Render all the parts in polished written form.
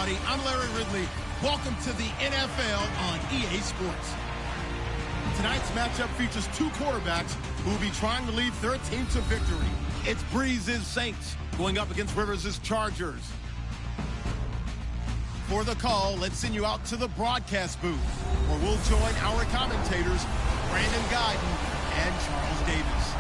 everybody. I'm Larry Ridley. Welcome to the NFL on EA Sports. Tonight's matchup features two quarterbacks who will be trying to lead their team to victory. It's Breeze's Saints going up against Rivers' Chargers. For the call, let's send you out to the broadcast booth, where we'll join our commentators, Brandon Guyton and Charles Davis.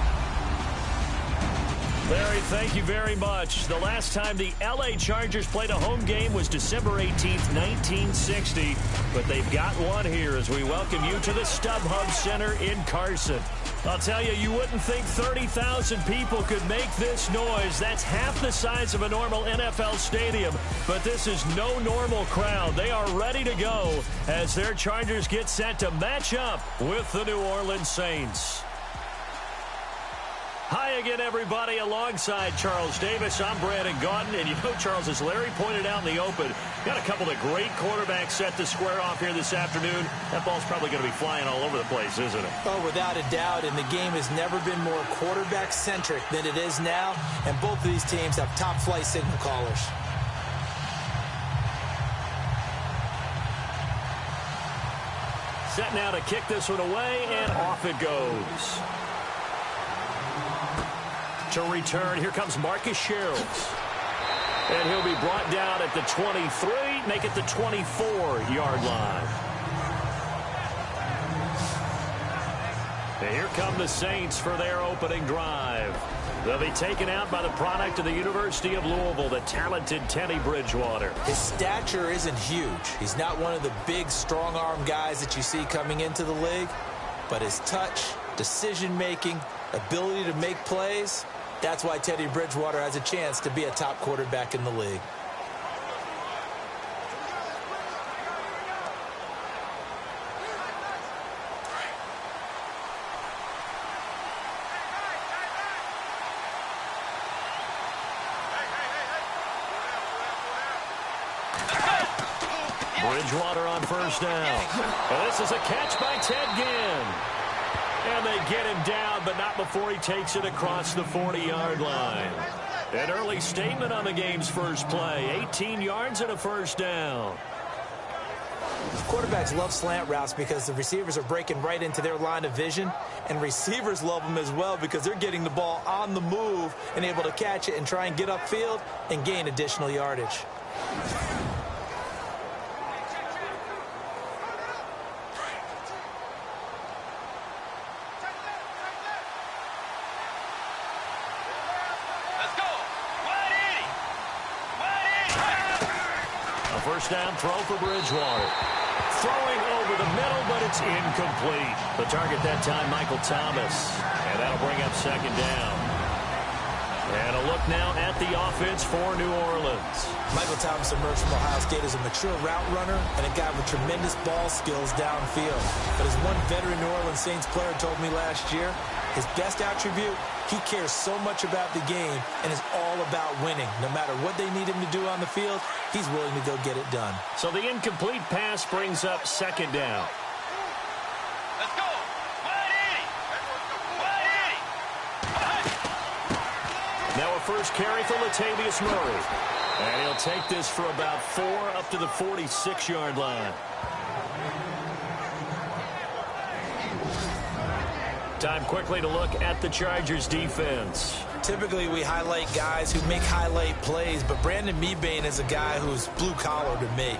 Larry, thank you very much. The last time the LA Chargers played a home game was December 18th, 1960. But they've got one here as we welcome you to the StubHub Center in Carson. I'll tell you, you wouldn't think 30,000 people could make this noise. That's half the size of a normal NFL stadium. But this is no normal crowd. They are ready to go as their Chargers get set to match up with the New Orleans Saints. Hi again, everybody. Alongside Charles Davis, I'm Brandon Guyton. And you know, Charles, as Larry pointed out in the open, got a couple of great quarterbacks set to square off here this afternoon. That ball's probably going to be flying all over the place, isn't it? Oh, without a doubt. And the game has never been more quarterback-centric than it is now. And both of these teams have top-flight signal callers. Set now to kick this one away, and off it goes. To return, here comes Marcus Sherrills. And he'll be brought down at the 23, make it the 24-yard line. And here come the Saints for their opening drive. They'll be taken out by the product of the University of Louisville, the talented Teddy Bridgewater. His stature isn't huge. He's not one of the big, strong-arm guys that you see coming into the league. But his touch, decision-making, ability to make plays, that's why Teddy Bridgewater has a chance to be a top quarterback in the league. Bridgewater on first down. And this is a catch by Ted Ginn. And they get him down, but not before he takes it across the 40-yard line. An early statement on the game's first play. 18 yards and a first down. Quarterbacks love slant routes because the receivers are breaking right into their line of vision. And receivers love them as well because they're getting the ball on the move and able to catch it and try and get upfield and gain additional yardage. First down throw for Bridgewater. Throwing over the middle, but it's incomplete. The target that time, Michael Thomas. And that'll bring up second down. And a look now at the offense for New Orleans. Michael Thomas emerged from Ohio State as a mature route runner and a guy with tremendous ball skills downfield. But as one veteran New Orleans Saints player told me last year, his best attribute, he cares so much about the game and is all about winning. No matter what they need him to do on the field, he's willing to go get it done. So the incomplete pass brings up second down. Let's go. 180. Now a first carry for Latavius Murray. And he'll take this for about 4 up to the 46-yard line. Time quickly to look at the Chargers defense. Typically, we highlight guys who make highlight plays, but Brandon Mebane is a guy who's blue-collar to me.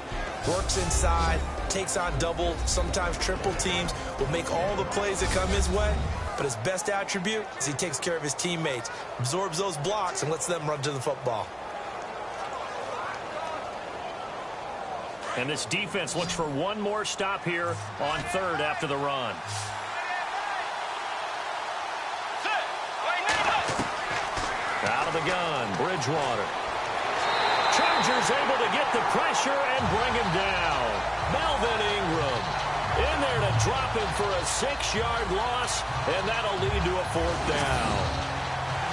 Works inside, takes on double, sometimes triple teams, will make all the plays that come his way. But his best attribute is he takes care of his teammates, absorbs those blocks, and lets them run to the football. And this defense looks for one more stop here on third after the run. Out of the gun, Bridgewater. Chargers able to get the pressure and bring him down. Melvin Ingram in there to drop him for a 6-yard loss, and that'll lead to a 4th down.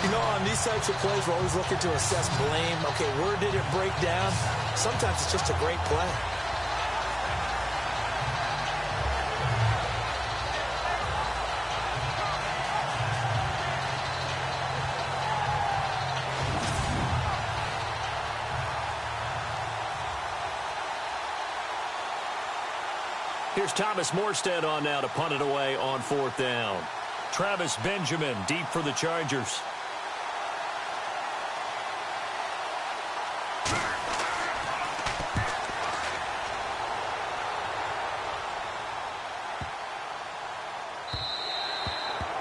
You know, on these types of plays, we're always looking to assess blame. Okay, where did it break down? Sometimes it's just a great play. Here's Thomas Morstead on now to punt it away on 4th down. Travis Benjamin deep for the Chargers.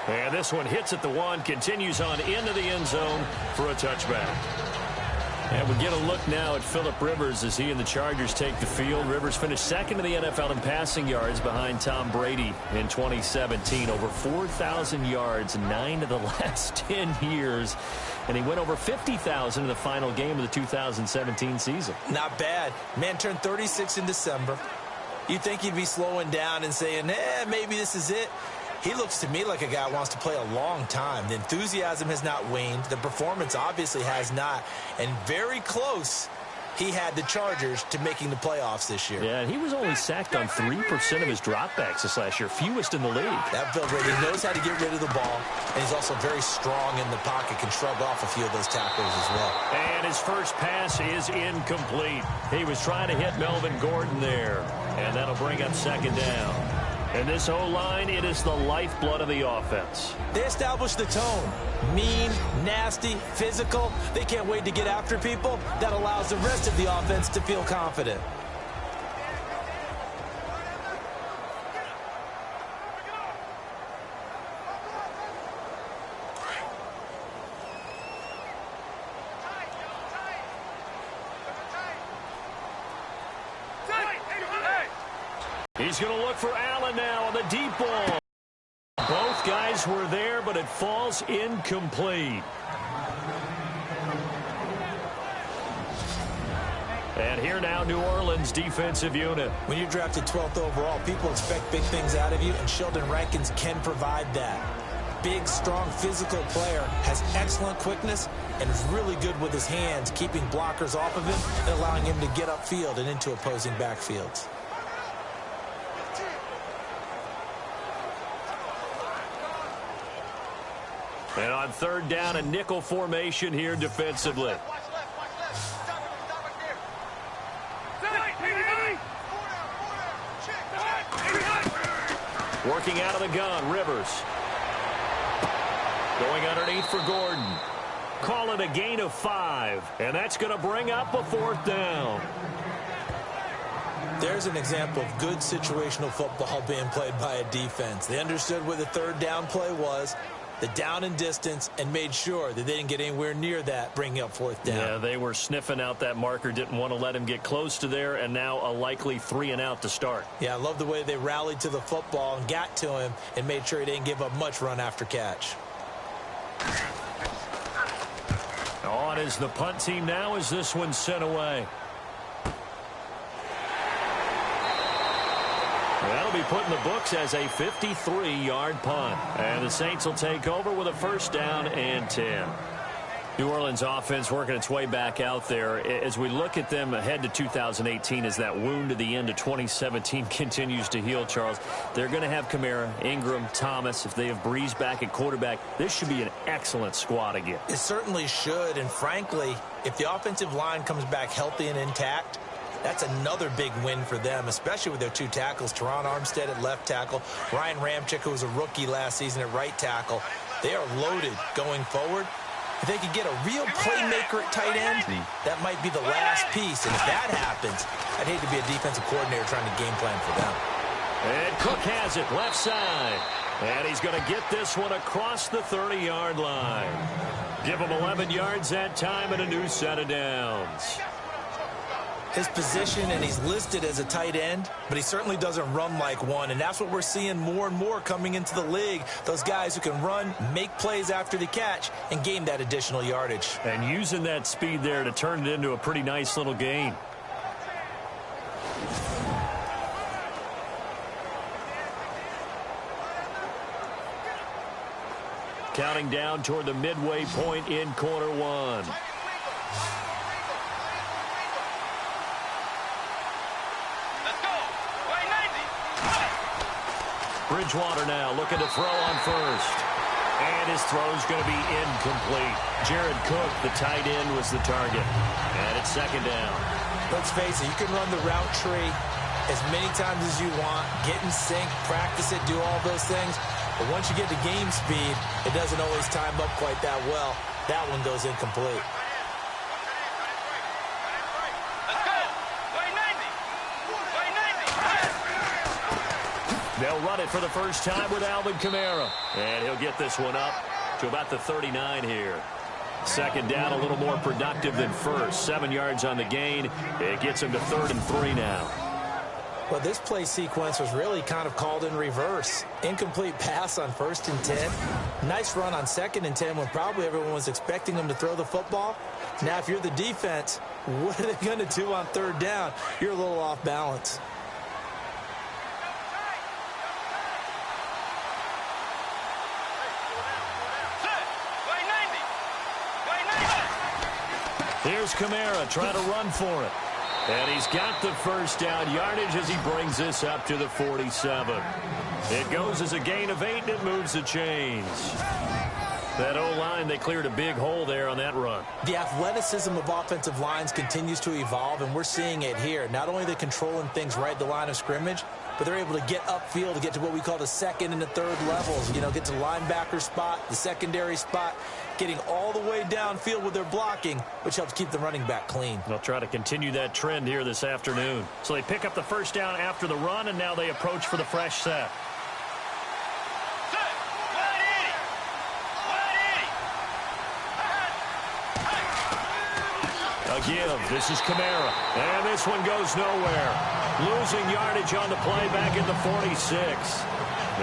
And this one hits at the 1, continues on into the end zone for a touchback. And we get a look now at Phillip Rivers as he and the Chargers take the field. Rivers finished second in the NFL in passing yards behind Tom Brady in 2017. Over 4,000 yards, 9 of the last 10 years. And he went over 50,000 in the final game of the 2017 season. Not bad. Man turned 36 in December. You'd think he'd be slowing down and saying, maybe this is it. He looks to me like a guy who wants to play a long time. The enthusiasm has not waned. The performance obviously has not. And very close, he had the Chargers to making the playoffs this year. Yeah, and he was only sacked on 3% of his dropbacks this last year, fewest in the league. That Bill Brady knows how to get rid of the ball, and he's also very strong in the pocket, can shrug off a few of those tacklers as well. And his first pass is incomplete. He was trying to hit Melvin Gordon there, and that'll bring up 2nd down. And this O-line, it is the lifeblood of the offense. They established the tone. Mean, nasty, physical. They can't wait to get after people. That allows the rest of the offense to feel confident. He's going to look for Allen now on the deep ball. Both guys were there, but it falls incomplete. And here now, New Orleans defensive unit. When you're drafted 12th overall, people expect big things out of you, and Sheldon Rankins can provide that. Big, strong, physical player, has excellent quickness, and is really good with his hands, keeping blockers off of him and allowing him to get upfield and into opposing backfields. And on 3rd down, a nickel formation here defensively. Working out of the gun, Rivers. Going underneath for Gordon. Call it a gain of 5. And that's going to bring up a 4th down. There's an example of good situational football being played by a defense. They understood where the 3rd down play was, the down and distance, and made sure that they didn't get anywhere near that, bringing up 4th down. Yeah, they were sniffing out that marker, didn't want to let him get close to there, and now a likely 3 and out to start. Yeah, I love the way they rallied to the football and got to him and made sure he didn't give up much run after catch. On is the punt team now as this one's sent away. That'll be put in the books as a 53-yard punt. And the Saints will take over with a 1st down and 10. New Orleans offense working its way back out there. As we look at them ahead to 2018 as that wound at the end of 2017 continues to heal, Charles, they're going to have Kamara, Ingram, Thomas. If they have Breeze back at quarterback, this should be an excellent squad again. It certainly should. And frankly, if the offensive line comes back healthy and intact, that's another big win for them, especially with their 2 tackles. Teron Armstead at left tackle, Ryan Ramczyk, who was a rookie last season at right tackle. They are loaded going forward. If they could get a real playmaker at tight end, that might be the last piece. And if that happens, I'd hate to be a defensive coordinator trying to game plan for them. And Cook has it left side. And he's going to get this one across the 30-yard line. Give him 11 yards that time and a new set of downs. His position, and he's listed as a tight end, but he certainly doesn't run like one, and that's what we're seeing more and more coming into the league. Those guys who can run, make plays after the catch, and gain that additional yardage. And using that speed there to turn it into a pretty nice little gain. Counting down toward the midway point in quarter 1. Bridgewater now looking to throw on 1st. And his throw's going to be incomplete. Jared Cook, the tight end, was the target. And it's 2nd down. Let's face it, you can run the route tree, as many times as you want, get in sync, practice it, do all those things. But once you get to game speed, it doesn't always time up quite that well. That one goes incomplete. They'll run it for the first time with Alvin Kamara. And he'll get this one up to about the 39 here. Second down, a little more productive than first. 7 yards on the gain. It gets him to 3rd and 3 now. Well, this play sequence was really kind of called in reverse. Incomplete pass on 1st and 10. Nice run on 2nd and 10 when probably everyone was expecting them to throw the football. Now, if you're the defense, what are they going to do on 3rd down? You're a little off balance. Here's Kamara trying to run for it. And he's got the first down yardage as he brings this up to the 47. It goes as a gain of 8, and it moves the chains. That O-line, they cleared a big hole there on that run. The athleticism of offensive lines continues to evolve, and we're seeing it here. Not only are they controlling things right at the line of scrimmage, but they're able to get upfield to get to what we call the 2nd and the 3rd levels. You know, get to the linebacker spot, the secondary spot, getting all the way downfield with their blocking, which helps keep the running back clean. They'll try to continue that trend here this afternoon. So they pick up the first down after the run, and now they approach for the fresh set. A give. This is Kamara. And this one goes nowhere. Losing yardage on the play back at the 46.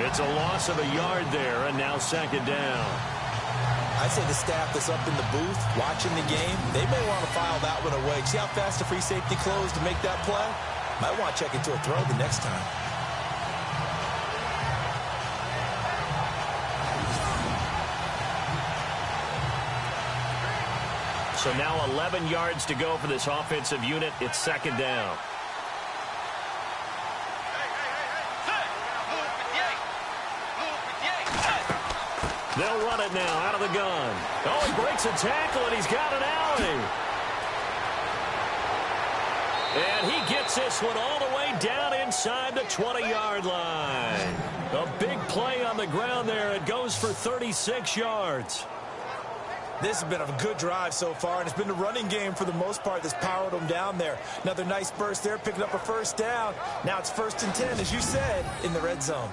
It's a loss of a yard there, and now 2nd down. I'd say the staff that's up in the booth watching the game, they may want to file that one away. See how fast the free safety closed to make that play? Might want to check into a throw the next time. So now 11 yards to go for this offensive unit. It's 2nd down. They'll run it now out of the gun. Oh, he breaks a tackle, and he's got an alley. And he gets this one all the way down inside the 20-yard line. A big play on the ground there. It goes for 36 yards. This has been a good drive so far, and it's been the running game for the most part that's powered them down there. Another nice burst there, picking up a first down. Now it's 1st and 10, as you said, in the red zone.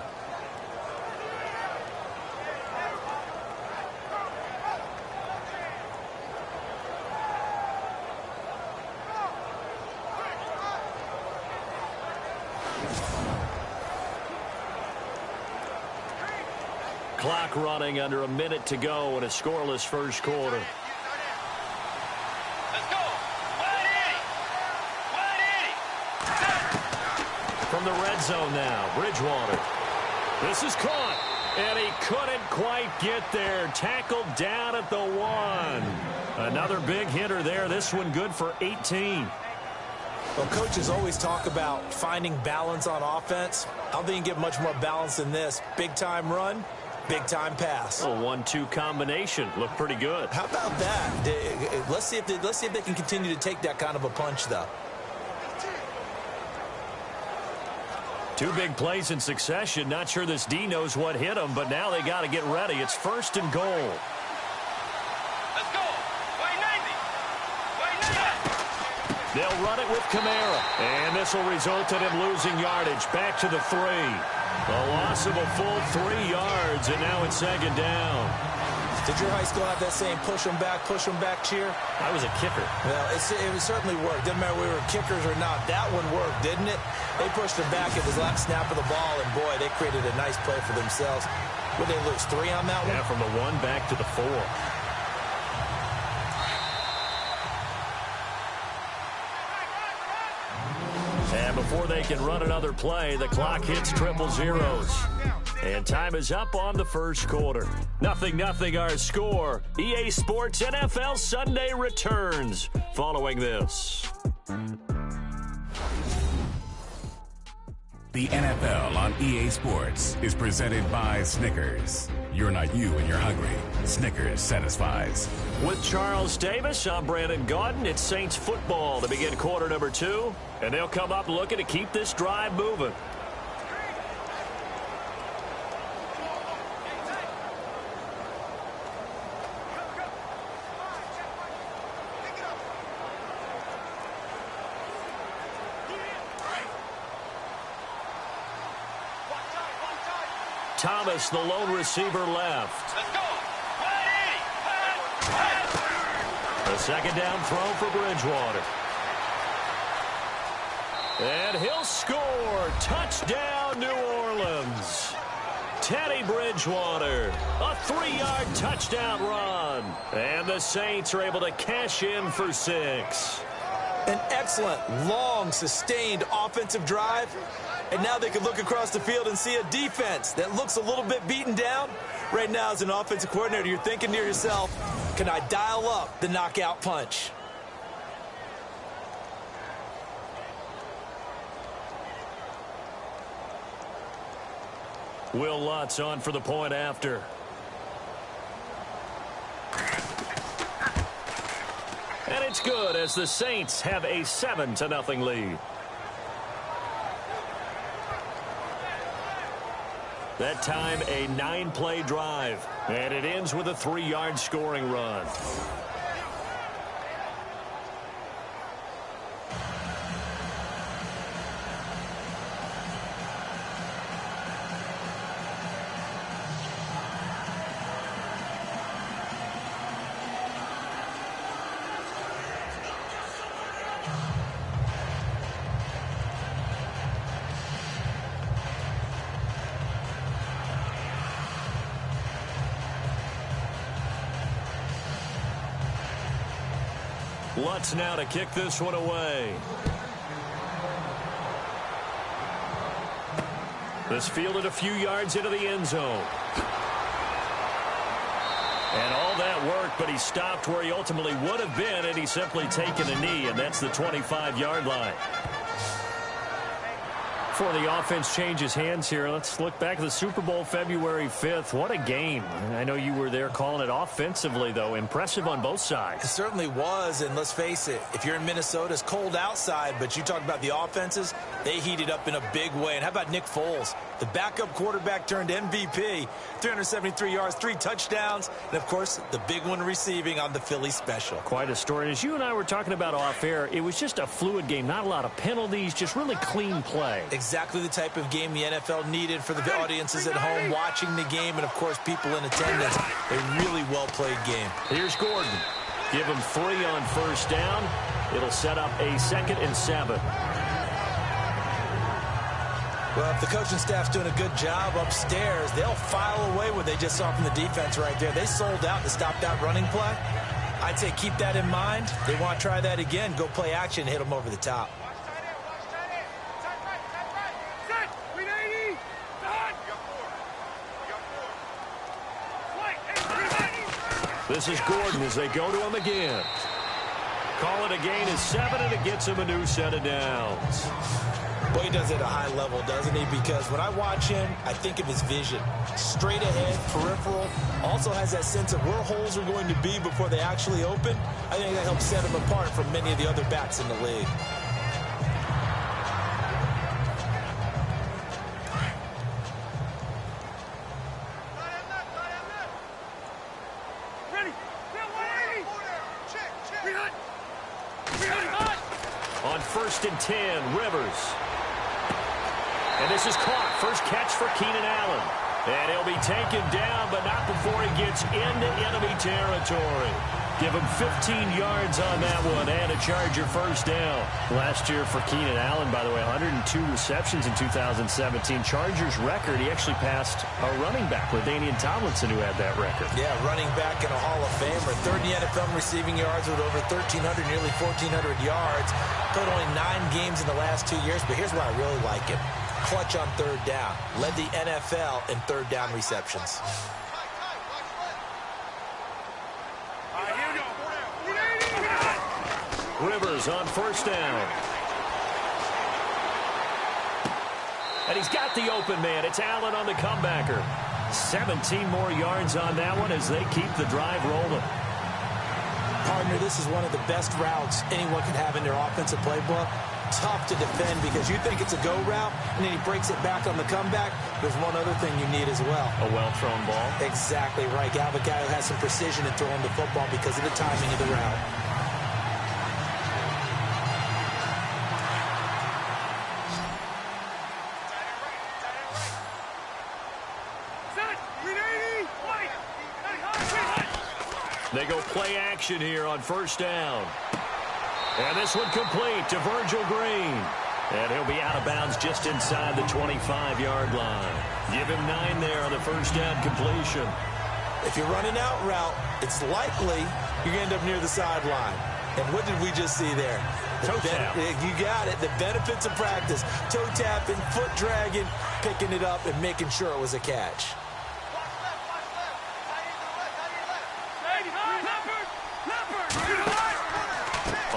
Clock running under a minute to go in a scoreless first quarter. Let's go. 180. From the red zone now, Bridgewater. This is caught, and he couldn't quite get there. Tackled down at the 1. Another big hitter there. This one good for 18. Well, coaches always talk about finding balance on offense. I don't think you can get much more balance than this. Big-time run, big-time pass. A 1-2 combination. Looked pretty good. How about that? Let's see if they can continue to take that kind of a punch, though. 2 big plays in succession. Not sure this D knows what hit him, but now they got to get ready. It's 1st and goal. Let's go. 90. They'll run it with Kamara. And this will result in him losing yardage. Back to the 3. A loss of a full 3 yards, and now it's 2nd down. Did your high school have that same push them back cheer? I was a kicker. Well, it certainly worked. Didn't matter whether we were kickers or not. That one worked, didn't it? They pushed him back at his last snap of the ball, and boy, they created a nice play for themselves. Would they lose 3 on that one? Yeah, from the 1 back to the 4. And before they can run another play, the clock hits triple zeros. And time is up on the first quarter. 0-0 our score. EA Sports NFL Sunday returns following this. The NFL on EA Sports is presented by Snickers. you're not you and you're hungry. Snickers satisfies. With Charles Davis, I'm Brandon Gaudin. It's Saints football to begin quarter number 2. And they'll come up looking to keep this drive moving. Thomas, the lone receiver, left. Let's go. A second down throw for Bridgewater. And he'll score. Touchdown, New Orleans. Teddy Bridgewater, a 3-yard touchdown run. And the Saints are able to cash in for 6. An excellent, long, sustained offensive drive. And now they can look across the field and see a defense that looks a little bit beaten down. Right now, as an offensive coordinator, you're thinking to yourself, can I dial up the knockout punch? Will Lutz on for the point after. And it's good as the Saints have a 7-0 lead. That time, a 9-play drive. And it ends with a 3-yard scoring run. Lutz now to kick this one away. This fielded a few yards into the end zone. And all that worked, but he stopped where he ultimately would have been, and he's simply taken a knee, and that's the 25-yard line. Before the offense changes hands here, let's look back at the Super Bowl February 5th. What a game. I know you were there calling it offensively, though. Impressive on both sides. It certainly was, and let's face it, if you're in Minnesota, it's cold outside, but you talk about the offenses, they heated up in a big way. And how about Nick Foles? The backup quarterback turned MVP, 373 yards, 3 touchdowns, and, of course, the big one receiving on the Philly special. Quite a story. As you and I were talking about off air, it was just a fluid game. Not a lot of penalties, just really clean play. Exactly the type of game the NFL needed for the audiences at home watching the game and, of course, people in attendance. A really well-played game. Here's Gordon. Give him 3 on first down. It'll set up a 2nd and 7. Well, if the coaching staff's doing a good job upstairs, they'll file away what they just saw from the defense right there. They sold out to stop that running play. I'd say keep that in mind. They want to try that again. Go play action and hit them over the top. This is Gordon as they go to him again. Call it a gain of 7, and it gets him a new set of downs. Boy, he does it at a high level, doesn't he? Because when I watch him, I think of his vision. Straight ahead, peripheral. Also has that sense of where holes are going to be before they actually open. I think that helps set him apart from many of the other backs in the league. On 1st and 10, Rivers. And this is caught. First catch for Keenan Allen. And he'll be taken down, but not before he gets into enemy territory. Give him 15 yards on that one and a Charger first down. Last year for Keenan Allen, by the way, 102 receptions in 2017. Chargers record, he actually passed a running back with Danian Tomlinson, who had that record. Yeah, running back and a Hall of Famer. 3rd in the NFL receiving yards with over 1,300, nearly 1,400 yards. Played only 9 games in the last 2 years, but here's why I really like him. Clutch on 3rd down. Led the NFL in 3rd down receptions. Rivers on first down. And he's got the open man. It's Allen on the comebacker. 17 more yards on that one as they keep the drive rolling. Partner, this is one of the best routes anyone could have in their offensive playbook. Tough to defend because you think it's a go route, and then he breaks it back on the comeback. There's one other thing you need as well. A well-thrown ball. Exactly right. You have a guy who has some precision in throwing the football because of the timing of the route. They go play action here on first down. And this one complete to Virgil Green. And he'll be out of bounds just inside the 25-yard line. Give him 9 there on the first down completion. If you're running out route, it's likely you're going to end up near the sideline. And what did we just see there? Toe tap. You got it. The benefits of practice. Toe tapping, foot dragging, picking it up, and making sure it was a catch.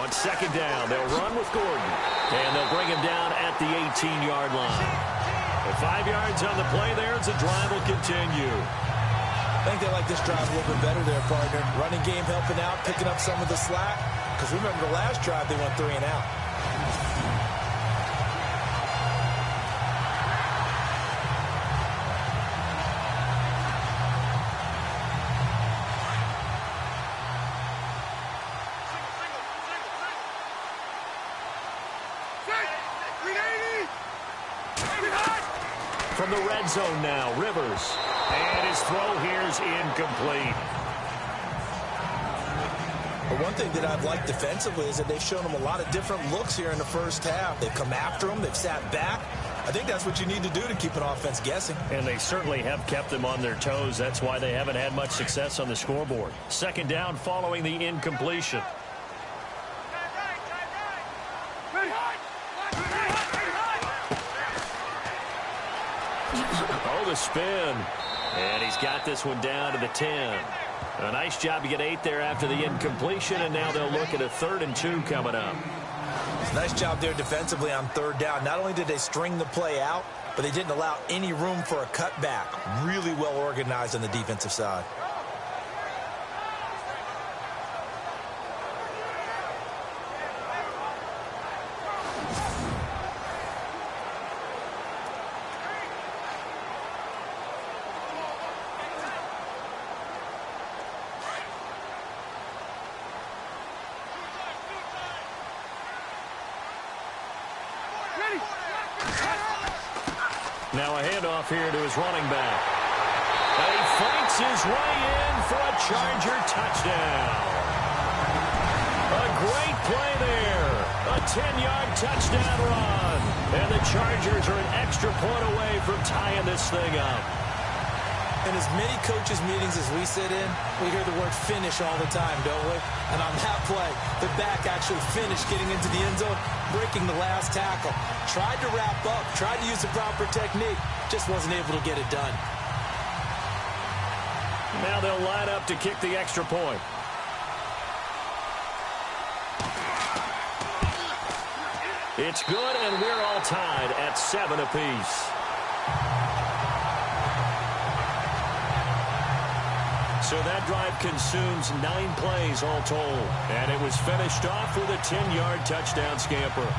On second down, they'll run with Gordon. And they'll bring him down at the 18-yard line. And 5 yards on the play there as the drive will continue. I think they like this drive a little bit better there, partner. Running game helping out, picking up some of the slack. Because remember the last drive, they went 3 and out. From the red zone now, Rivers. And his throw here is incomplete. But one thing that I've liked defensively is that they've shown them a lot of different looks here in the first half. They've come after them. They've sat back. I think that's what you need to do to keep an offense guessing. And they certainly have kept them on their toes. That's why they haven't had much success on the scoreboard. Second down following the incompletion. Oh, the spin. And he's got this one down to the 10. A nice job to get 8 there after the incompletion, and now they'll look at a 3rd and 2 coming up. Nice job there defensively on 3rd down. Not only did they string the play out, but they didn't allow any room for a cutback. Really well organized on the defensive side. Now a handoff here to his running back. And he fights his way in for a Charger touchdown. A great play there. A 10-yard touchdown run. And the Chargers are an extra point away from tying this thing up. In as many coaches' meetings as we sit in, we hear the word finish all the time, don't we? And on that play, the back actually finished getting into the end zone, breaking the last tackle. Tried to wrap up, tried to use the proper technique, just wasn't able to get it done. Now they'll line up to kick the extra point. It's good, and we're all tied at 7 apiece. So that drive consumes 9 plays all told. And it was finished off with a 10-yard touchdown scamper.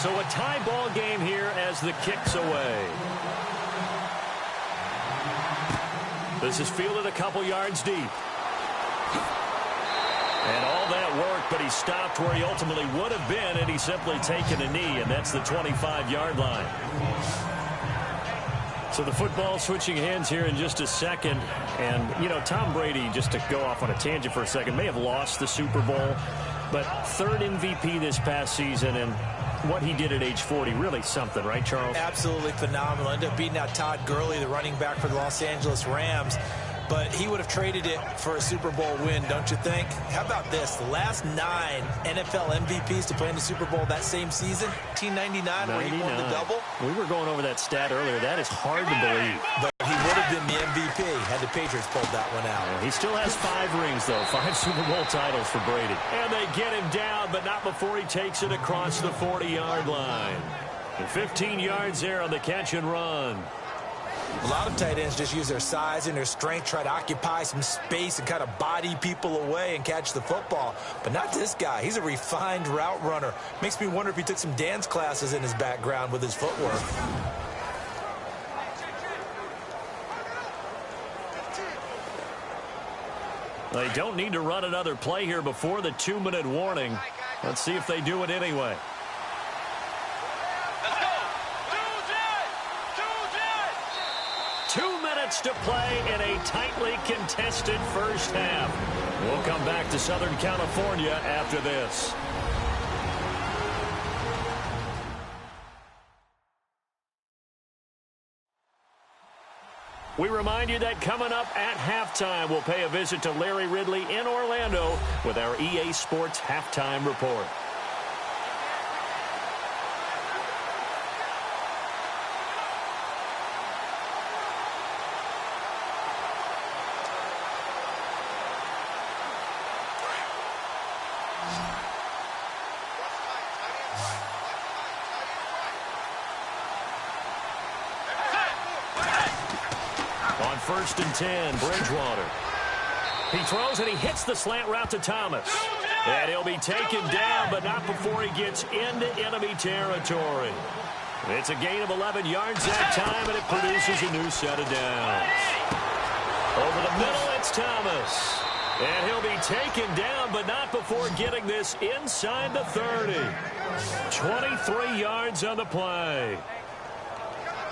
So a tie ball game here as the kick's away. This is fielded a couple yards deep. And all that work, but he stopped where he ultimately would have been, and he's simply taken a knee, and that's the 25-yard line. So the football switching hands here in just a second. And, you know, Tom Brady, just to go off on a tangent for a second, may have lost the Super Bowl, But third MVP this past season, and what he did at age 40, really something, right, Charles? Absolutely phenomenal. Ended up beating out Todd Gurley, the running back for the Los Angeles Rams. But he would have traded it for a Super Bowl win, don't you think? How about this? The last 9 NFL MVPs to play in the Super Bowl that same season, 1999, where he won the double. We were going over that stat earlier. That is hard to believe. But he would have been the MVP had the Patriots pulled that one out. Yeah, he still has 5 rings, though. 5 Super Bowl titles for Brady. And they get him down, but not before he takes it across the 40-yard line. And 15 yards there on the catch and run. A lot of tight ends just use their size and their strength, try to occupy some space and kind of body people away and catch the football. But not this guy. He's a refined route runner. Makes me wonder if he took some dance classes in his background with his footwork. They don't need to run another play here before the 2-minute warning. Let's see if they do it anyway. 2 minutes to play in a tightly contested first half. We'll come back to Southern California after this. We remind you that coming up at halftime, we'll pay a visit to Larry Ridley in Orlando with our EA Sports Halftime Report. First and 10, Bridgewater. He throws and he hits the slant route to Thomas. And he'll be taken down, but not before he gets into enemy territory. It's a gain of 11 yards that time, and it produces a new set of downs. Over the middle, it's Thomas. And he'll be taken down, but not before getting this inside the 30. 23 yards on the play.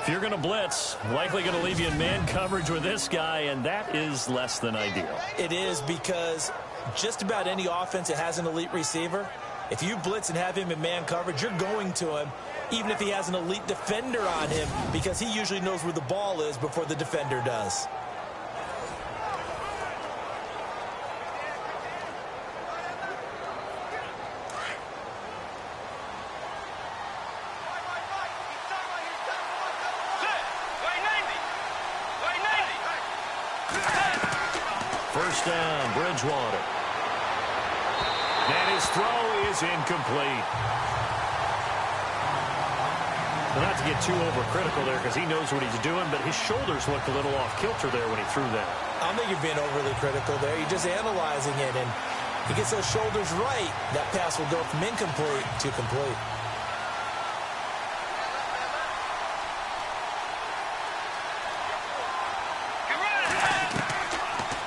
If you're going to blitz, likely going to leave you in man coverage with this guy, and that is less than ideal. It is, because just about any offense that has an elite receiver, if you blitz and have him in man coverage, you're going to him, even if he has an elite defender on him, because he usually knows where the ball is before the defender does. First down, Bridgewater. And his throw is incomplete. Well, not to get too overcritical there because he knows what he's doing, but his shoulders looked a little off kilter there when he threw that. I don't think you're being overly critical there. You're just analyzing it, and he gets those shoulders right. That pass will go from incomplete to complete.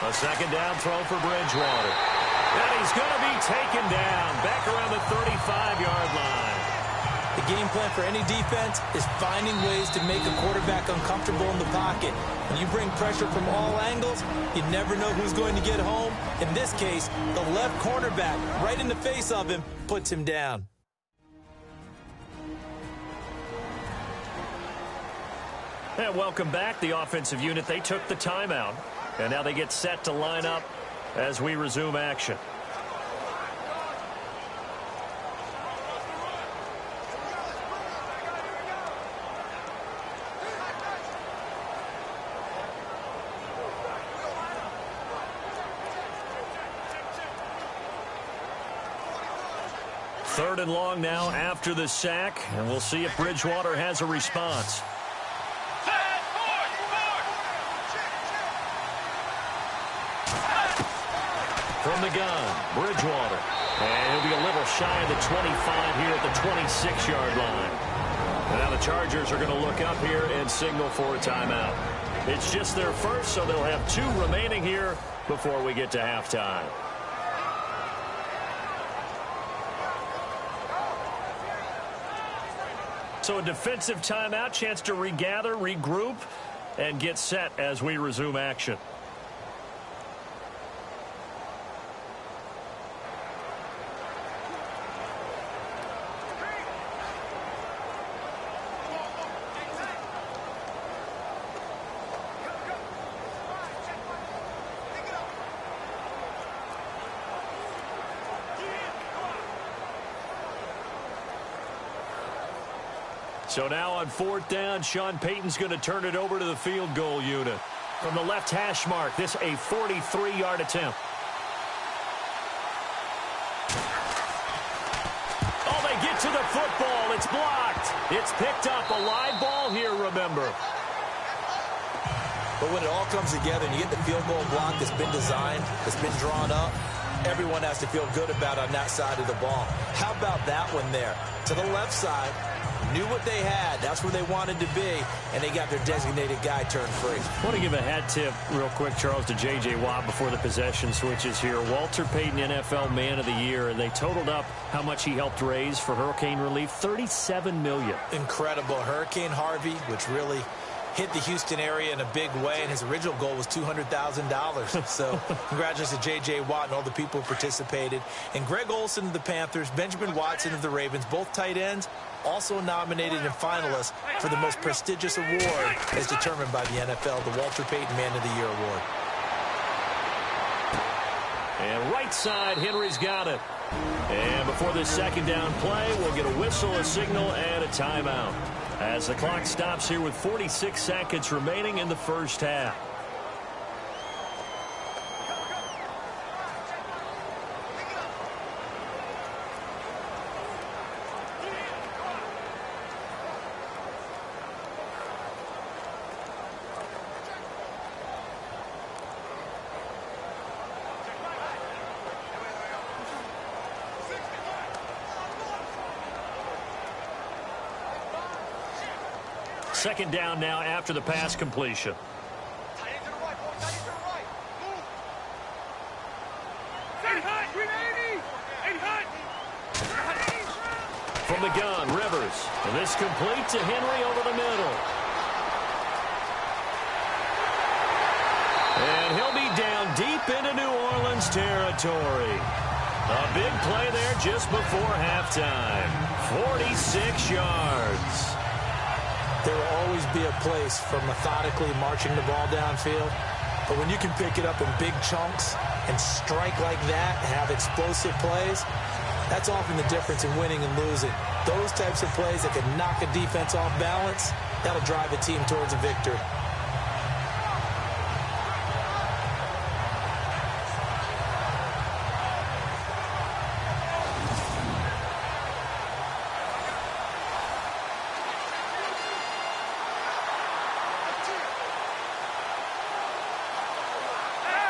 A second down throw for Bridgewater. And he's going to be taken down back around the 35-yard line. The game plan for any defense is finding ways to make a quarterback uncomfortable in the pocket. When you bring pressure from all angles, you never know who's going to get home. In this case, the left cornerback, right in the face of him, puts him down. And welcome back. The offensive unit, they took the timeout. And now they get set to line up as we resume action. Third and long now after the sack, and we'll see if Bridgewater has a response. From the gun, Bridgewater. And he'll be a little shy of the 25 here at the 26-yard line. And now the Chargers are going to look up here and signal for a timeout. It's just their first, so they'll have 2 remaining here before we get to halftime. So a defensive timeout, chance to regather, regroup, and get set as we resume action. So now on 4th down, Sean Payton's going to turn it over to the field goal unit. From the left hash mark, this a 43-yard attempt. Oh, they get to the football. It's blocked. It's picked up. A live ball here, remember. But when it all comes together and you get the field goal block that's been designed, that's been drawn up, everyone has to feel good about on that side of the ball. How about that one there? To the left side, knew what they had. That's where they wanted to be, and they got their designated guy turned free. I want to give a hat tip real quick, Charles, to J.J. Watt before the possession switches here. Walter Payton, NFL Man of the Year, and they totaled up how much he helped raise for hurricane relief, $37 million. Incredible. Hurricane Harvey, which really hit the Houston area in a big way, and his original goal was $200,000. So congratulations to J.J. Watt and all the people who participated. And Greg Olsen of the Panthers, Benjamin Watson of the Ravens, both tight ends, also nominated and finalists for the most prestigious award as determined by the NFL, the Walter Payton Man of the Year Award. And right side, Henry's got it. And before this second down play, we'll get a whistle, a signal, and a timeout, as the clock stops here with 46 seconds remaining in the first half. Second down now after the pass completion. From the gun, Rivers. And this complete to Henry over the middle. And he'll be down deep into New Orleans territory. A big play there just before halftime. 46 yards. There will always be a place for methodically marching the ball downfield. But when you can pick it up in big chunks and strike like that, have explosive plays, that's often the difference in winning and losing. Those types of plays that can knock a defense off balance, that'll drive a team towards a victory.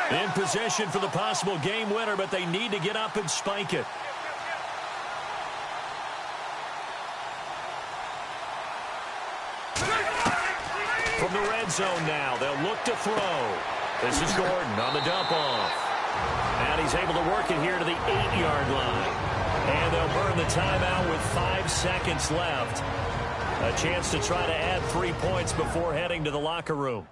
In possession for the possible game winner, but they need to get up and spike it. From the red zone now, they'll look to throw. This is Gordon on the dump off. And he's able to work it here to the 8-yard line. And they'll burn the timeout with 5 seconds left. A chance to try to add 3 points before heading to the locker room.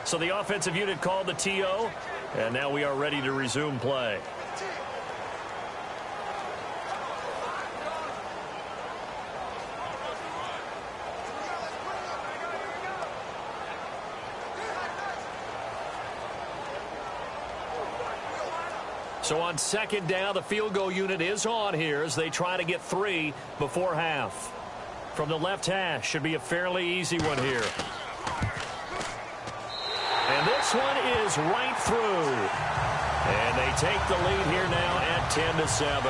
So the offensive unit called the TO, and now we are ready to resume play. So on second down, the field goal unit is on here as they try to get 3 before half. From the left hash, should be a fairly easy one here. And this one is right through. And they take the lead here now at 10-7.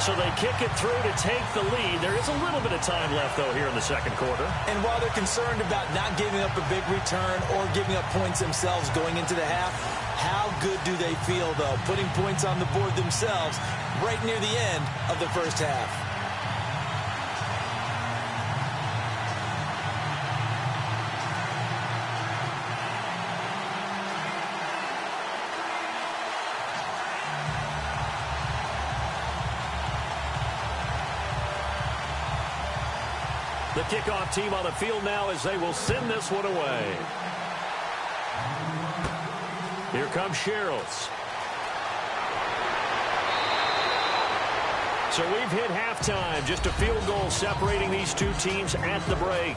So they kick it through to take the lead. There is a little bit of time left, though, here in the second quarter. And while they're concerned about not giving up a big return or giving up points themselves going into the half, how good do they feel, though, putting points on the board themselves right near the end of the first half? The kickoff team on the field now as they will send this one away. Here comes Sherrills. So we've hit halftime. Just a field goal separating these two teams at the break.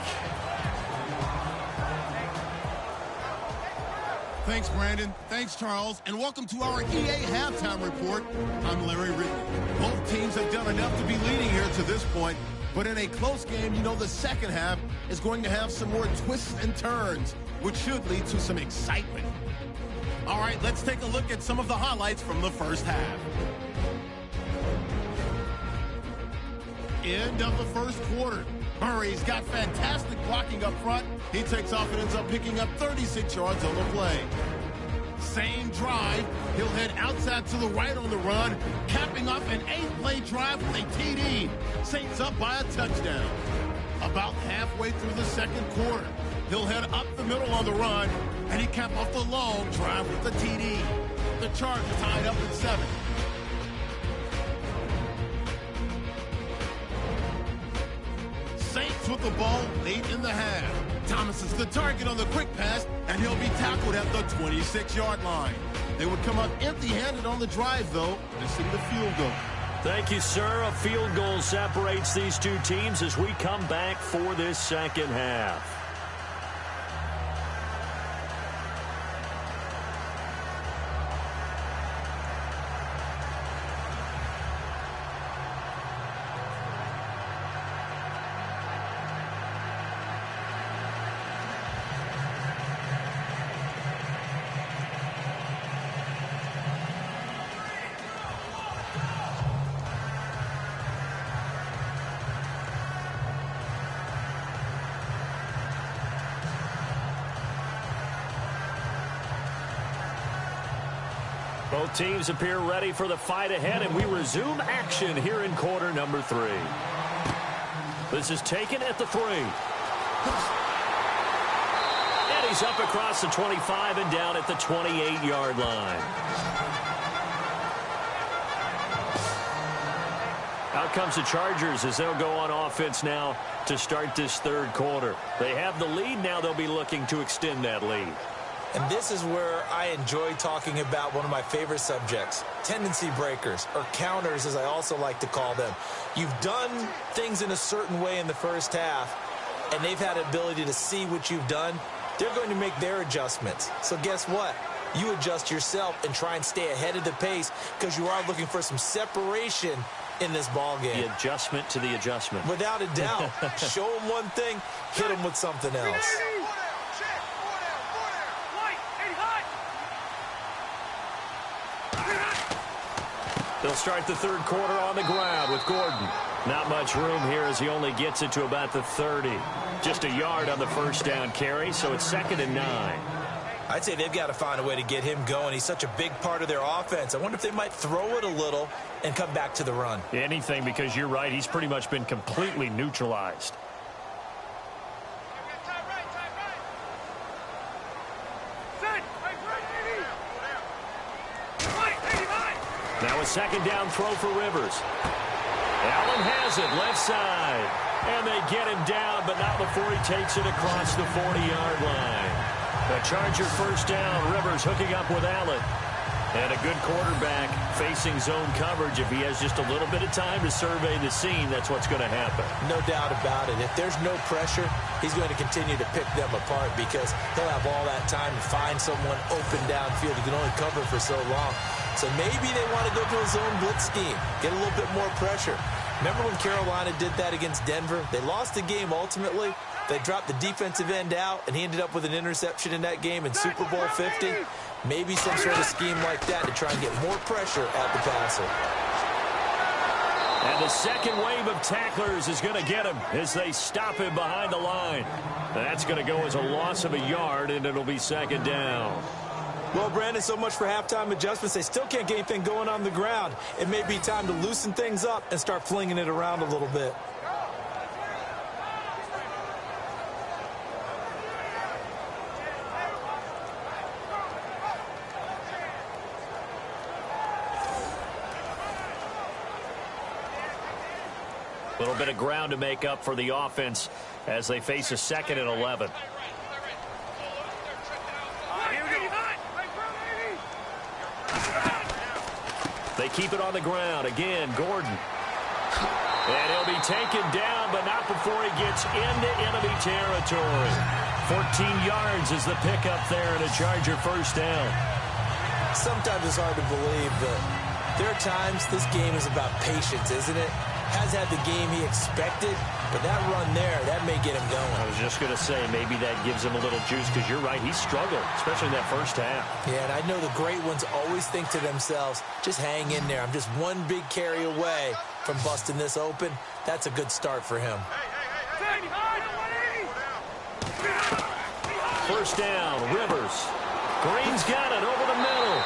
Thanks, Brandon. Thanks, Charles. And welcome to our EA Halftime Report. I'm Larry Ridley. Both teams have done enough to be leading here to this point. But in a close game, you know the second half is going to have some more twists and turns, which should lead to some excitement. All right, let's take a look at some of the highlights from the first half. End of the first quarter. Murray's got fantastic blocking up front. He takes off and ends up picking up 36 yards on the play. Same drive. He'll head outside to the right on the run, capping off an 8-play drive with a TD. Saints up by a touchdown. About halfway through the second quarter, he'll head up the middle on the run, and he capped off the long drive with the TD. The Chargers tied up at 7. Saints with the ball late in the half. Thomas is the target on the quick pass, and he'll be tackled at the 26-yard line. They would come up empty-handed on the drive, though, missing the field goal. Thank you, sir. A field goal separates these two teams as we come back for this second half. Both teams appear ready for the fight ahead, and we resume action here in quarter number 3. This is taken at the 3. And he's up across the 25 and down at the 28-yard line. Out comes the Chargers as they'll go on offense now to start this third quarter. They have the lead now. They'll be looking to extend that lead. And this is where I enjoy talking about one of my favorite subjects, tendency breakers, or counters as I also like to call them. You've done things in a certain way in the first half, and they've had an ability to see what you've done. They're going to make their adjustments. So guess what? You adjust yourself and try and stay ahead of the pace because you are looking for some separation in this ball game. The adjustment to the adjustment. Without a doubt. Show them one thing, hit them with something else. They'll start the third quarter on the ground with Gordon. Not much room here as he only gets it to about the 30. Just a yard on the first down carry, so it's 2nd and 9. I'd say they've got to find a way to get him going. He's such a big part of their offense. I wonder if they might throw it a little and come back to the run. Anything, because you're right. He's pretty much been completely neutralized. Now a second down throw for Rivers. Allen has it, left side. And they get him down, but not before he takes it across the 40-yard line. The Charger first down. Rivers hooking up with Allen. And a good quarterback facing zone coverage. If he has just a little bit of time to survey the scene, that's what's going to happen. No doubt about it. If there's no pressure, he's going to continue to pick them apart because he'll have all that time to find someone open downfield. He can only cover for so long. So maybe they want to go to a zone blitz scheme, get a little bit more pressure. Remember when Carolina did that against Denver? They lost the game ultimately. They dropped the defensive end out, and he ended up with an interception in that game in Super Bowl 50. Maybe some sort of scheme like that to try and get more pressure at the passer. And the second wave of tacklers is going to get him as they stop him behind the line. That's going to go as a loss of a yard, and it'll be 2nd down. Well, Brandon, so much for halftime adjustments. They still can't get anything going on the ground. It may be time to loosen things up and start flinging it around a little bit. A little bit of ground to make up for the offense as they face a 2nd and 11. They keep it on the ground. Again, Gordon. And he'll be taken down, but not before he gets into enemy territory. 14 yards is the pickup there and a Charger first down. Sometimes it's hard to believe, but there are times this game is about patience, isn't it? Has had the game he expected, but that run there, that may get him going. I was just going to say, maybe that gives him a little juice, because you're right, he struggled, especially in that first half. Yeah, and I know the great ones always think to themselves, just hang in there. I'm just one big carry away from busting this open. That's a good start for him. First down, Rivers. Green's got it over the middle.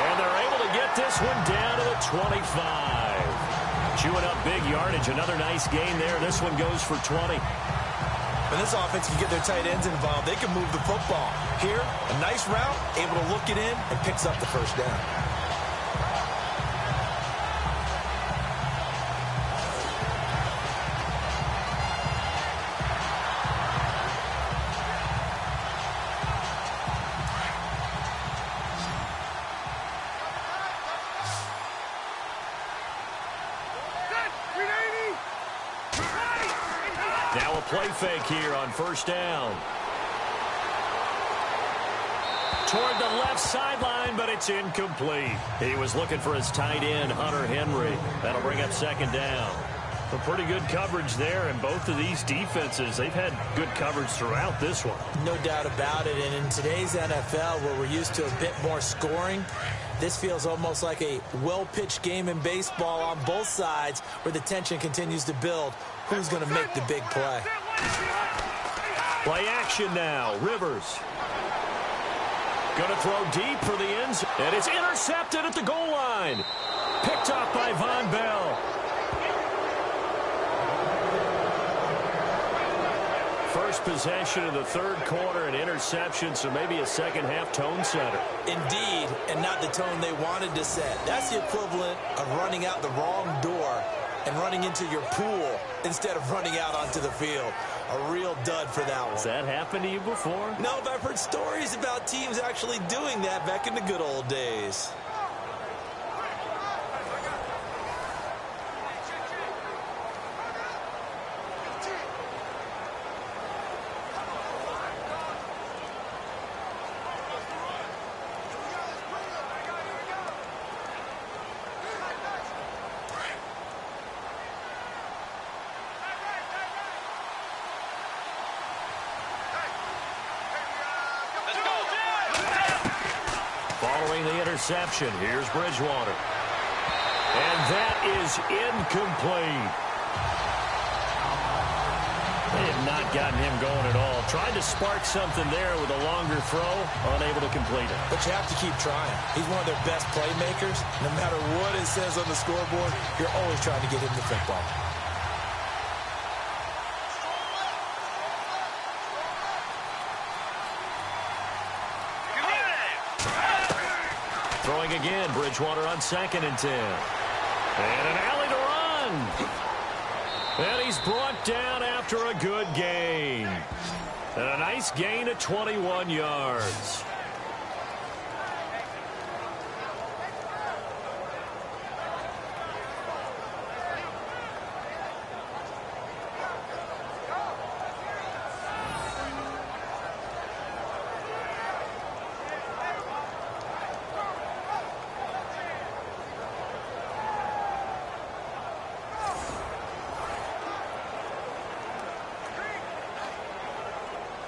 And they're able to get this one down to the 25. Chewing up big yardage. Another nice gain there. This one goes for 20. When this offense can get their tight ends involved, they can move the football. Here, a nice route, able to look it in, and picks up the first down. Now a play fake here on first down. Toward the left sideline, but it's incomplete. He was looking for his tight end, Hunter Henry. That'll bring up second down. A pretty good coverage there, and both of these defenses, they've had good coverage throughout this one. No doubt about it, and in today's NFL, where we're used to a bit more scoring, this feels almost like a well-pitched game in baseball on both sides, where the tension continues to build. Who's going to make the big play? Play action now. Rivers. Going to throw deep for the end zone. And it's intercepted at the goal line. Picked up by Von Bell. First possession of the third quarter, an interception, so maybe a second-half tone setter. Indeed, and not the tone they wanted to set. That's the equivalent of running out the wrong door and running into your pool instead of running out onto the field. A real dud for that one. Has that happened to you before? No, but I've heard stories about teams actually doing that back in the good old days. Following the interception, here's Bridgewater. And that is incomplete. They have not gotten him going at all. Tried to spark something there with a longer throw, unable to complete it. But you have to keep trying. He's one of their best playmakers. No matter what it says on the scoreboard, you're always trying to get him the football. Throwing again, Bridgewater on 2nd and 10. And an alley to run. And he's brought down after a good gain. And a nice gain of 21 yards.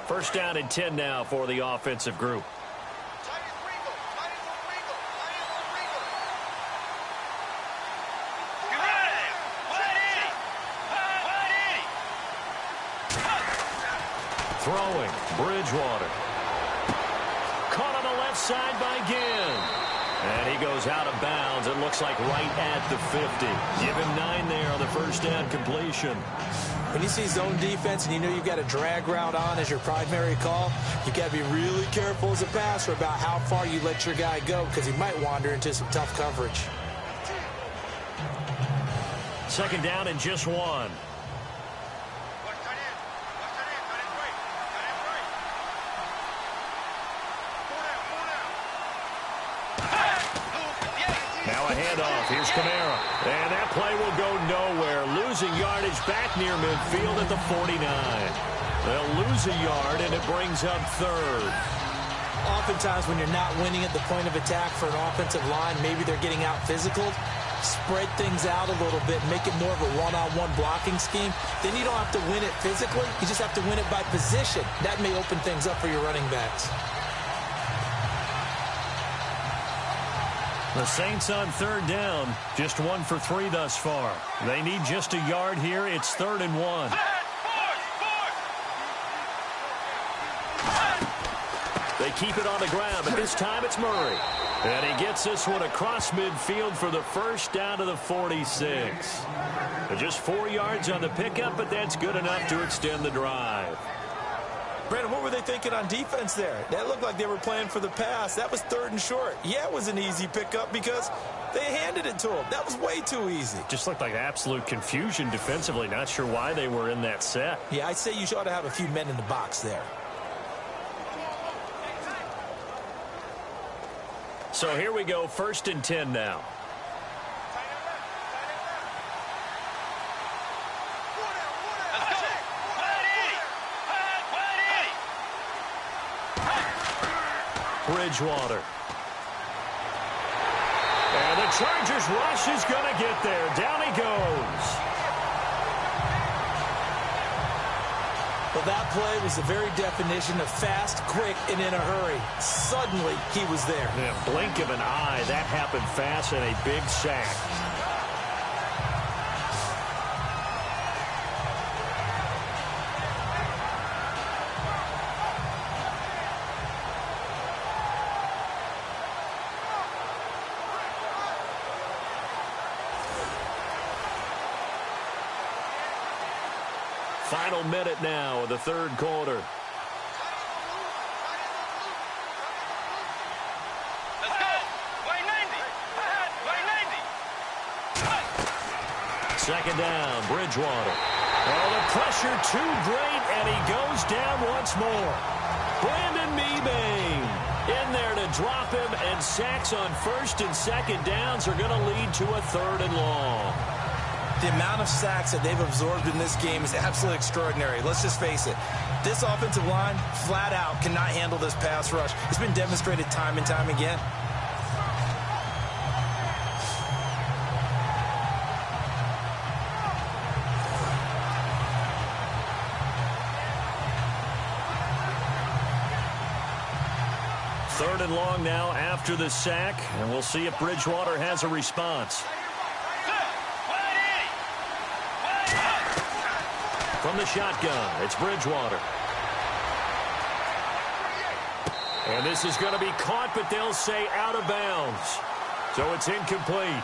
First down and 10 now for the offensive group. Throwing, Bridgewater. Caught on the left side by Ginn. And he goes out of bounds. It looks like right at the 50. Give him 9 there on the first down completion. When you see zone defense and you know you've got a drag route on as your primary call, you've got to be really careful as a passer about how far you let your guy go, because he might wander into some tough coverage. Second down and just 1. Now a handoff. Here's Kamara. And that play will go nowhere. Losing yardage back near midfield at the 49. They'll lose a yard, and it brings up third. Oftentimes when you're not winning at the point of attack for an offensive line, maybe they're getting out physical. Spread things out a little bit, make it more of a one-on-one blocking scheme. Then you don't have to win it physically. You just have to win it by position. That may open things up for your running backs. The Saints on third down, just 1 for 3 thus far. They need just a yard here. It's 3rd and 1. They keep it on the ground, but this time it's Murray. And he gets this one across midfield for the first down to the 46. Just 4 yards on the pickup, but that's good enough to extend the drive. Brandon, what were they thinking on defense there? That looked like they were playing for the pass. That was 3rd and short. Yeah, it was an easy pickup because they handed it to them. That was way too easy. Just looked like absolute confusion defensively. Not sure why they were in that set. Yeah, I'd say you ought to have a few men in the box there. So here we go, 1st and 10 now. Bridgewater. And the Chargers rush is going to get there. Down he goes. Well, that play was the very definition of fast, quick, and in a hurry. Suddenly, he was there. In a blink of an eye, that happened fast and a big sack. Final minute now of the 3rd quarter. Let's go. Way 90. Way 90. 2nd down, Bridgewater. Oh, the pressure too great, and he goes down once more. Brandon Mebane in there to drop him, and sacks on 1st and 2nd downs are going to lead to a 3rd and long. The amount of sacks that they've absorbed in this game is absolutely extraordinary. Let's just face it. This offensive line, flat out, cannot handle this pass rush. It's been demonstrated time and time again. Third and long now after the sack, and we'll see if Bridgewater has a response. From the shotgun, it's Bridgewater. And this is going to be caught, but they'll say out of bounds. So it's incomplete.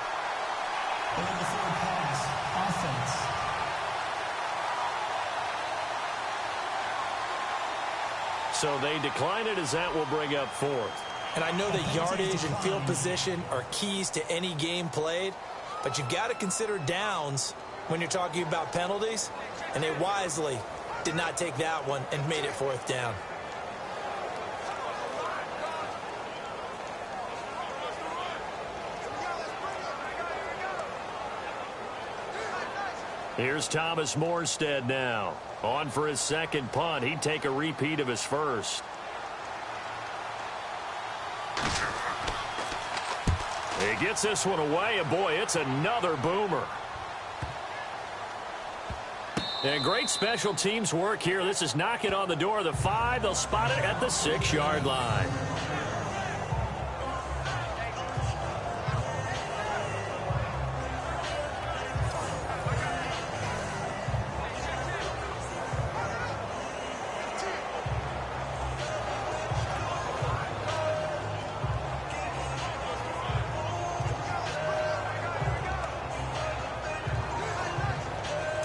So they decline it, as that will bring up 4th. And I know that yardage and field position are keys to any game played, but you've got to consider downs when you're talking about penalties, and they wisely did not take that one and made it 4th down. Here's Thomas Morstead now. On for his 2nd punt. He'd take a repeat of his 1st. He gets this one away, and boy, it's another boomer. And great special teams work here. This is knocking on the door of the 5. They'll spot it at the 6-yard line.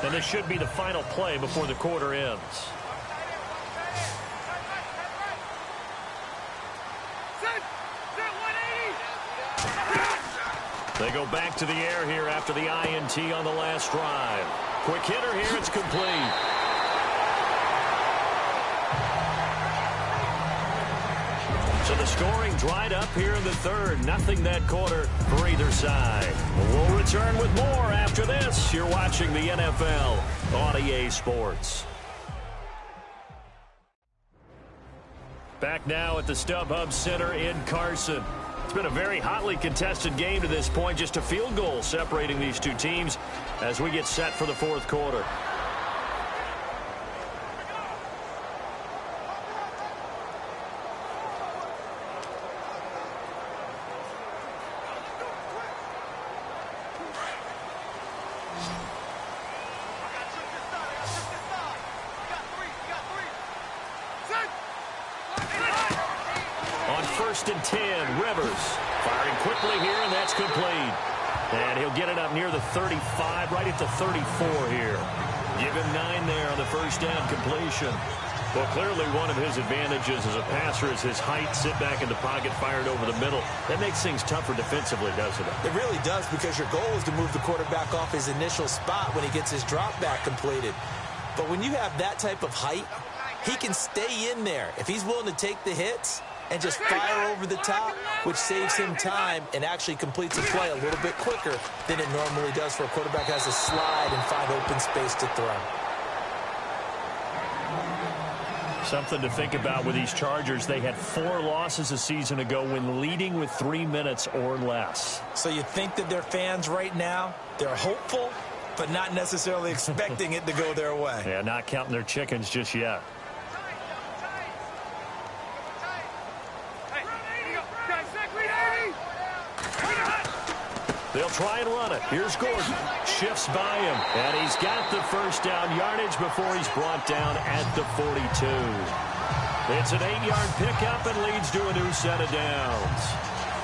And this should be the final play before the quarter ends. They go back to the air here after the INT on the last drive. Quick hitter here, it's complete. So the scoring dried up here in the 3rd. Nothing that quarter for either side. We'll return with more after this. You're watching the NFL on EA Sports. Back now at the StubHub Center in Carson. It's been a very hotly contested game to this point. Just a field goal separating these two teams as we get set for the fourth quarter. First and 10, Rivers firing quickly here, and that's complete. And he'll get it up near the 35, right at the 34 here. Give him 9 there on the first down completion. Well, clearly one of his advantages as a passer is his height, sit back in the pocket, fired over the middle. That makes things tougher defensively, doesn't it? It really does, because your goal is to move the quarterback off his initial spot when he gets his drop back completed. But when you have that type of height, he can stay in there. If he's willing to take the hits and just fire over the top, which saves him time and actually completes a play a little bit quicker than it normally does for a quarterback who has to slide and find open space to throw. Something to think about with these Chargers. They had 4 losses a season ago when leading with 3 minutes or less. So you think that their fans right now, they're hopeful, but not necessarily expecting it to go their way. Yeah, not counting their chickens just yet. They'll try and run it. Here's Gordon. Shifts by him. And he's got the first down yardage before he's brought down at the 42. It's an 8-yard pickup and leads to a new set of downs.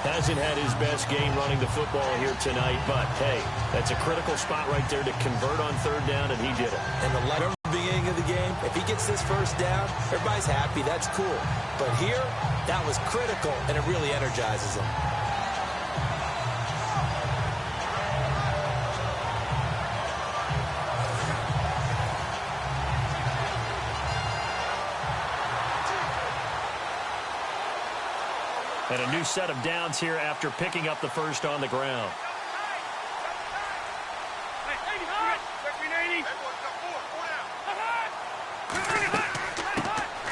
Hasn't had his best game running the football here tonight, but, hey, that's a critical spot right there to convert on third down, and he did it. And the letter at the beginning of the game, if he gets this first down, everybody's happy. That's cool. But here, that was critical, and it really energizes him. And a new set of downs here after picking up the first on the ground.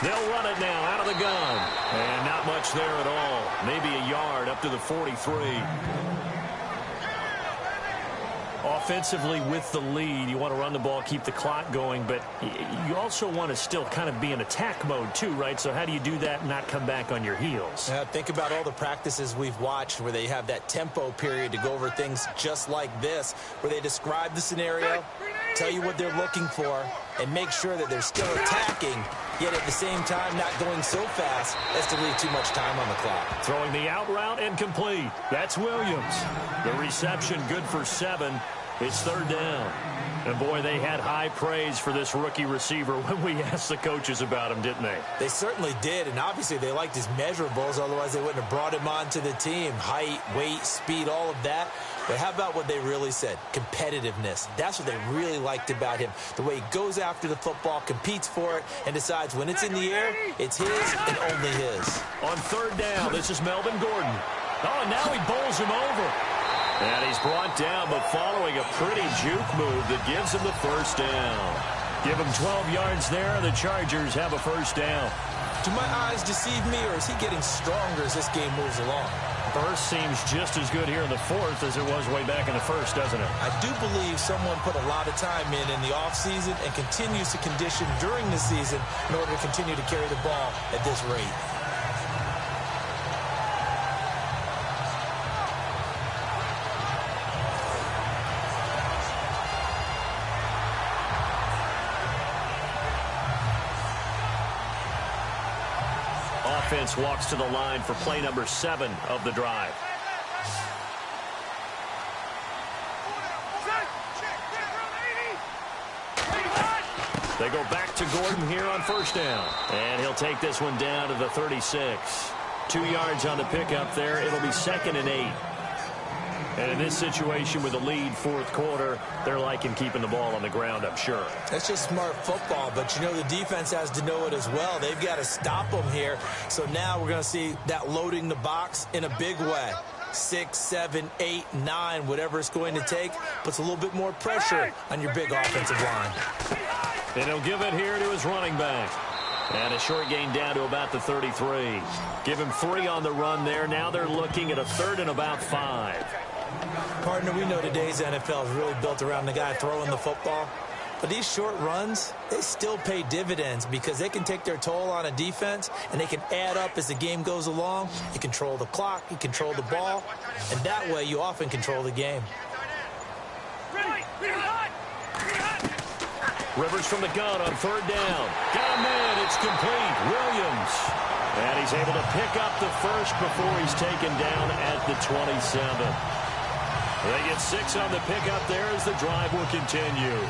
They'll run it now out of the gun. And not much there at all. Maybe a yard up to the 43. Offensively with the lead, you want to run the ball, keep the clock going, but you also want to still kind of be in attack mode too, right? So how do you do that and not come back on your heels? Think about all the practices we've watched where they have that tempo period to go over things just like this, where they describe the scenario, tell you what they're looking for, and make sure that they're still attacking, yet at the same time not going so fast as to leave too much time on the clock. Throwing the out route and complete. That's Williams. The reception good for 7. It's third down. And, boy, they had high praise for this rookie receiver when we asked the coaches about him, didn't they? They certainly did, and obviously they liked his measurables. Otherwise, they wouldn't have brought him onto the team. Height, weight, speed, all of that. But how about what they really said? Competitiveness. That's what they really liked about him. The way he goes after the football, competes for it, and decides when it's in the air, it's his and only his. On third down, this is Melvin Gordon. Oh, and now he bowls him over. And he's brought down, but following a pretty juke move that gives him the first down. Give him 12 yards there. The Chargers have a first down. Do my eyes deceive me, or is he getting stronger as this game moves along? Burst seems just as good here in the fourth as it was way back in the first, doesn't it? I do believe someone put a lot of time in the offseason and continues to condition during the season in order to continue to carry the ball at this rate. Offense walks to the line for play number 7 of the drive. They go back to Gordon here on first down. And he'll take this one down to the 36. 2 yards on the pickup there. It'll be 2nd and 8. And in this situation with a lead fourth quarter, they're liking keeping the ball on the ground, I'm sure. That's just smart football, but you know the defense has to know it as well. They've got to stop them here. So now we're going to see that loading the box in a big way. 6, 7, 8, 9, whatever it's going to take, puts a little bit more pressure on your big offensive line. And he'll give it here to his running back. And a short gain down to about the 33. Give him 3 on the run there. Now they're looking at a 3rd and about 5. Partner, we know today's NFL is really built around the guy throwing the football. But these short runs, they still pay dividends because they can take their toll on a defense, and they can add up as the game goes along. You control the clock, you control the ball, and that way you often control the game. Rivers from the gun on 3rd down. Got a man, it's complete. Williams. And he's able to pick up the first before he's taken down at the 27. They get 6 on the pickup there as the drive will continue.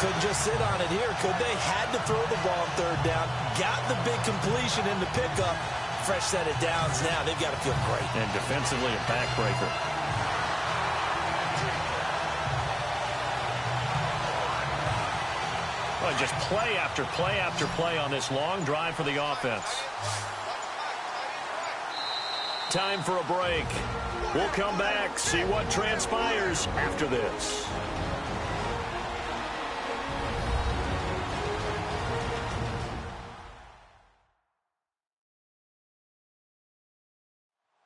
Couldn't just sit on it here, could they? Had to throw the ball on 3rd down. Got the big completion in the pickup. Fresh set of downs now. They've got to feel great. And defensively a backbreaker. Well, just play after play after play on this long drive for the offense. Time for a break. We'll come back, see what transpires after this.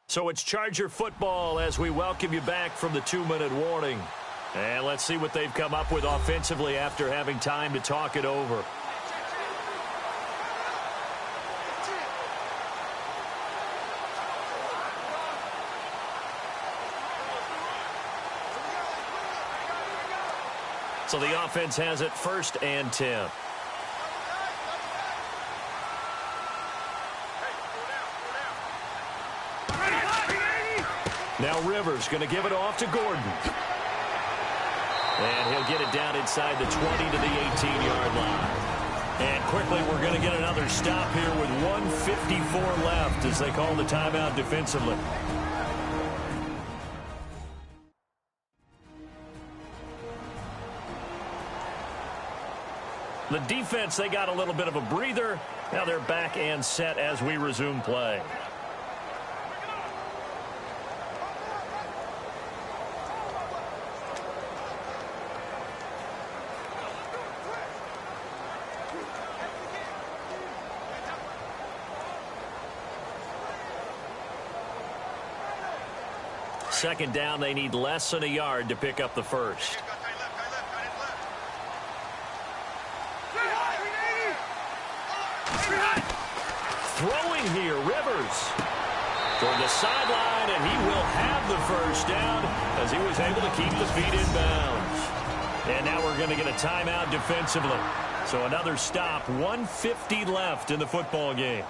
So it's Charger football as we welcome you back from the 2-minute warning. And let's see what they've come up with offensively after having time to talk it over. So the offense has it 1st and 10. Now Rivers going to give it off to Gordon. And he'll get it down inside the 20 to the 18-yard line. And quickly we're going to get another stop here with 1:54 left as they call the timeout defensively. The defense, they got a little bit of a breather. Now they're back and set as we resume play. Second down, they need less than a yard to pick up the first. Throwing here, Rivers. Toward the sideline, and he will have the first down as he was able to keep the feet in bounds. And now we're going to get a timeout defensively. So another stop, 1:50 left in the football game.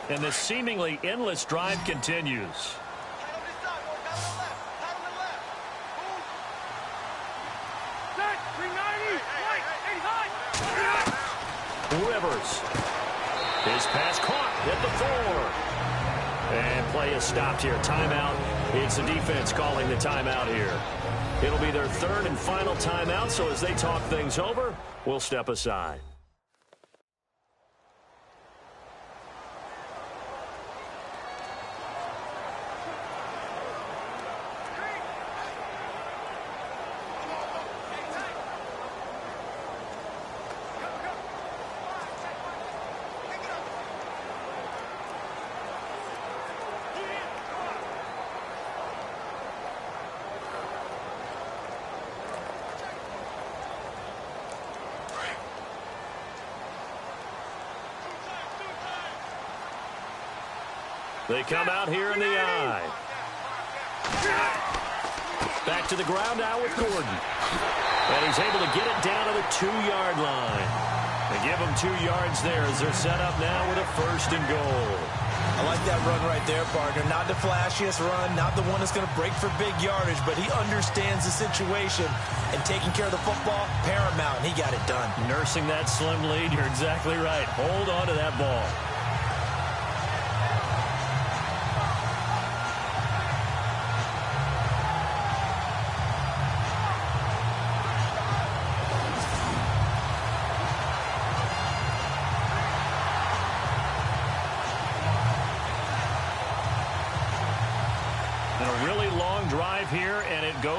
And this seemingly endless drive continues. Rivers. His pass caught at the 4. And play is stopped here. Timeout. It's the defense calling the timeout here. It'll be their 3rd and final timeout, so as they talk things over, we'll step aside. They come out here in the eye. Back to the ground now with Gordon. And he's able to get it down to the 2-yard line. They give him 2 yards there as they're set up now with a 1st and goal. I like that run right there, partner. Not the flashiest run, not the one that's going to break for big yardage, but he understands the situation, and taking care of the football, paramount, and he got it done. Nursing that slim lead, you're exactly right. Hold on to that ball.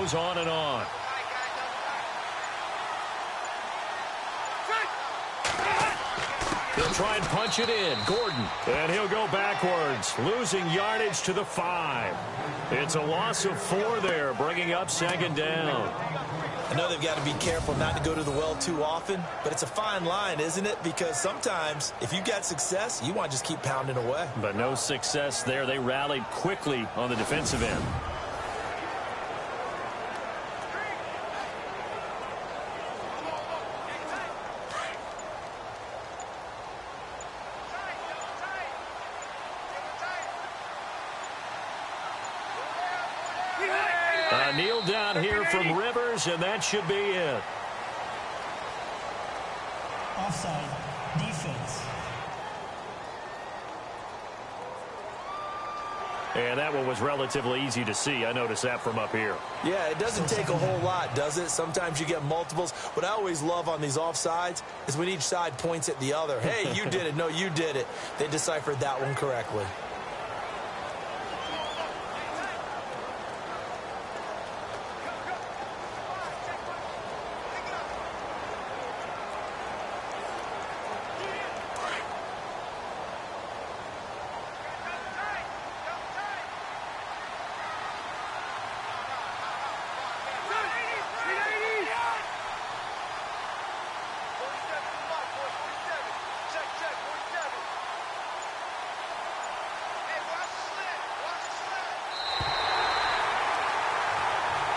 goes on and on. He'll try and punch it in. Gordon. And he'll go backwards, losing yardage to the 5. It's a loss of 4 there, bringing up second down. I know they've got to be careful not to go to the well too often, but it's a fine line, isn't it? Because sometimes if you've got success, you want to just keep pounding away. But no success there. They rallied quickly on the defensive end. A kneel down here from Rivers, and that should be it. Offside, defense. And that one was relatively easy to see. I noticed that from up here. Yeah, it doesn't take a whole lot, does it? Sometimes you get multiples. What I always love on these offsides is when each side points at the other. Hey, you did it. No, you did it. They deciphered that one correctly.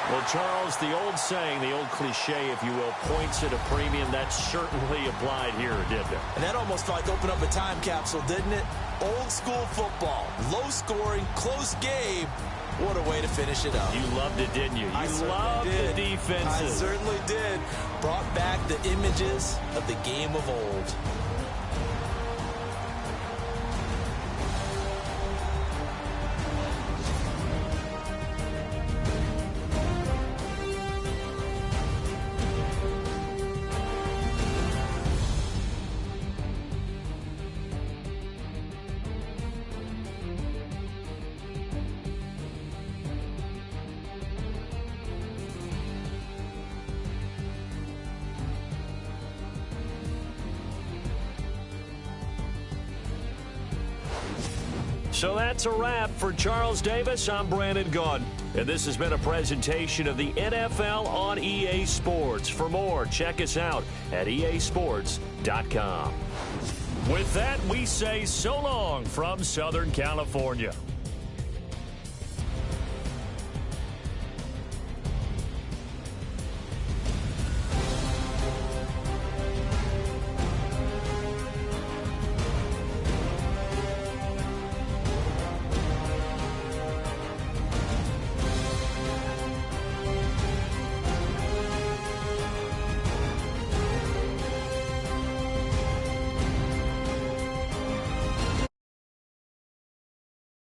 Well, Charles, the old saying, the old cliche, if you will, points at a premium, that certainly applied here, didn't it? And that almost felt like opened up a time capsule, didn't it? Old school football, low scoring, close game. What a way to finish it up. You loved it, didn't you? You loved the defenses. I certainly did. Brought back the images of the game of old. So that's a wrap for Charles Davis. I'm Brandon Gaudin. And this has been a presentation of the NFL on EA Sports. For more, check us out at easports.com. With that, we say so long from Southern California.